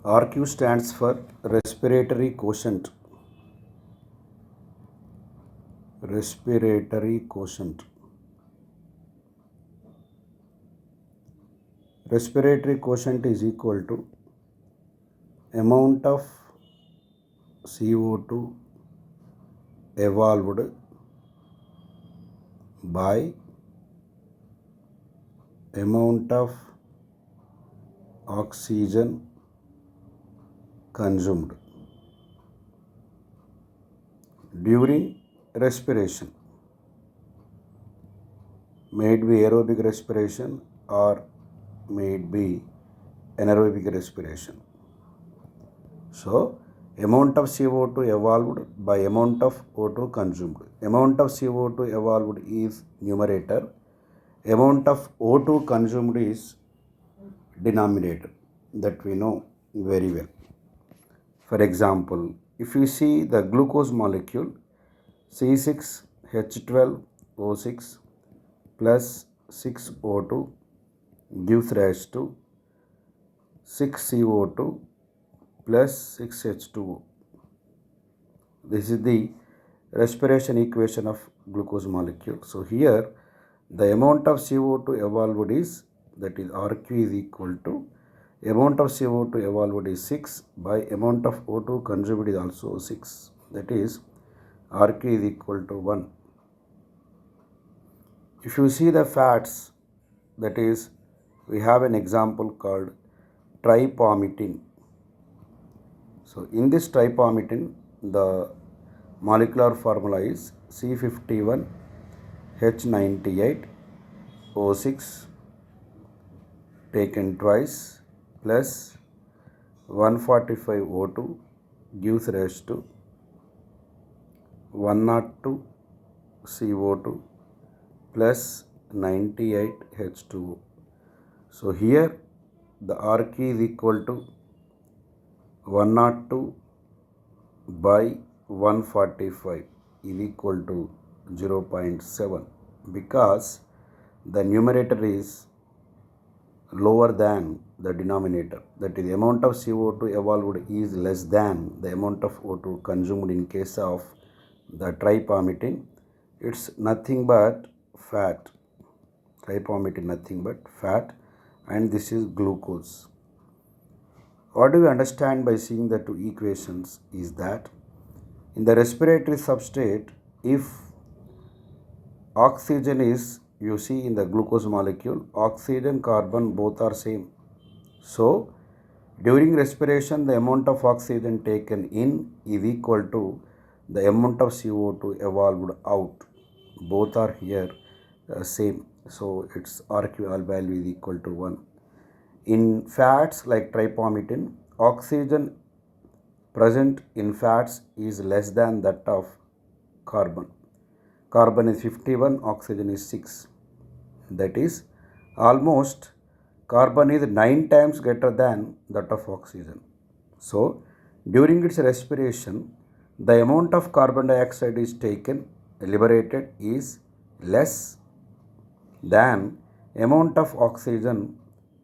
RQ stands for respiratory quotient. Respiratory quotient. Respiratory quotient is equal to amount of CO2 evolved by amount of oxygen consumed during respiration, may it be aerobic respiration or may it be anaerobic respiration. So, amount of CO2 evolved by amount of O2 consumed. Amount of CO2 evolved is numerator. Amount of O2 consumed is denominator. That we know very well. For example, if you see the glucose molecule C6H12O6 plus 6O2 gives rise to 6CO2 plus 6H2O. This is the respiration equation of glucose molecule. So here the amount of CO2 evolved is, that is RQ is equal to amount of CO2 evolved is 6 by amount of O2 consumed is also 6. That is RQ is equal to 1. If you see the fats, that is we have an example called tripalmitin. So in this tripalmitin, the molecular formula is C51H98O6 taken twice plus 145O2 gives rise to 102 CO2 plus 98H2O. So here the RQ is equal to 102 by 145 is equal to 0.7 because the numerator is lower than the denominator. That is, the amount of CO2 evolved is less than the amount of O2 consumed in case of the tripalmitin. It's nothing but fat. Tripalmitin nothing but fat, and this is glucose. What do we understand by seeing the two equations is that in the respiratory substrate, if oxygen is, you see in the glucose molecule, oxygen, carbon both are same. So, during respiration, the amount of oxygen taken in is equal to the amount of CO2 evolved out. Both are here same. So, its RQ value is equal to 1. In fats like tripalmitin, oxygen present in fats is less than that of carbon. Carbon is 51, oxygen is 6. That is almost carbon is 9 times greater than that of oxygen. So, during its respiration, the amount of carbon dioxide is taken, liberated is less than amount of oxygen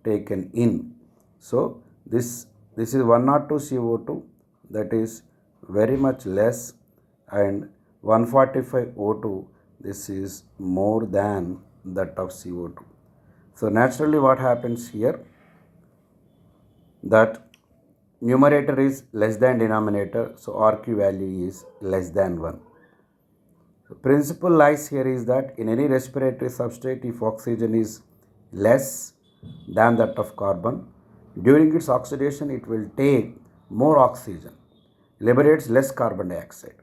taken in. So, this is 102 CO2, that is very much less, and 145 O2, this is more than that of CO2. So naturally what happens here, that numerator is less than denominator, so RQ value is less than 1. The principle lies here is that in any respiratory substrate, if oxygen is less than that of carbon, during its oxidation it will take more oxygen, liberates less carbon dioxide.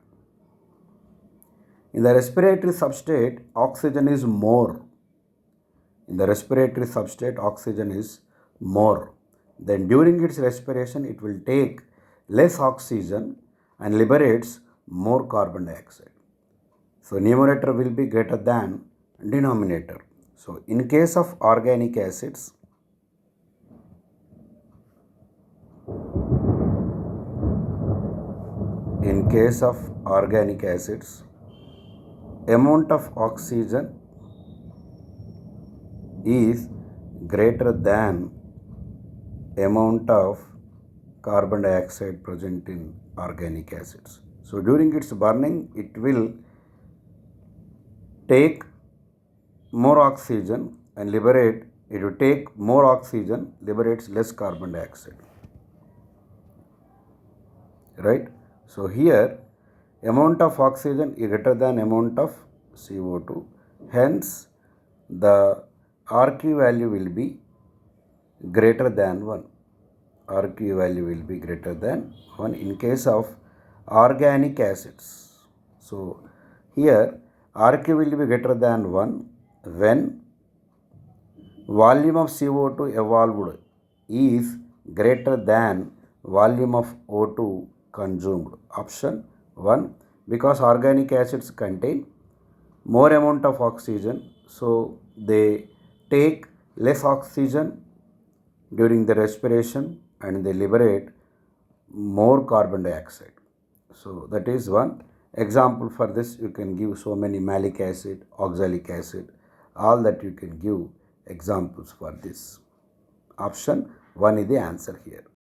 In the respiratory substrate, oxygen is more. In the respiratory substrate, oxygen is more. Then during its respiration, it will take less oxygen and liberates more carbon dioxide. So numerator will be greater than denominator. So in case of organic acids, amount of oxygen is greater than amount of carbon dioxide present in organic acids. So during its burning, it will take more oxygen and liberate, it will take more oxygen, liberates less carbon dioxide. Right? So here amount of oxygen is greater than amount of CO2. Hence the RQ value will be greater than 1. RQ value will be greater than 1 in case of organic acids. So here RQ will be greater than 1 when volume of CO2 evolved is greater than volume of O2 consumed. Option 1, because organic acids contain more amount of oxygen, so they take less oxygen during the respiration and they liberate more carbon dioxide. So that is one example. For this you can give so many malic acid, oxalic acid, all that you can give examples for this. Option 1 is the answer here.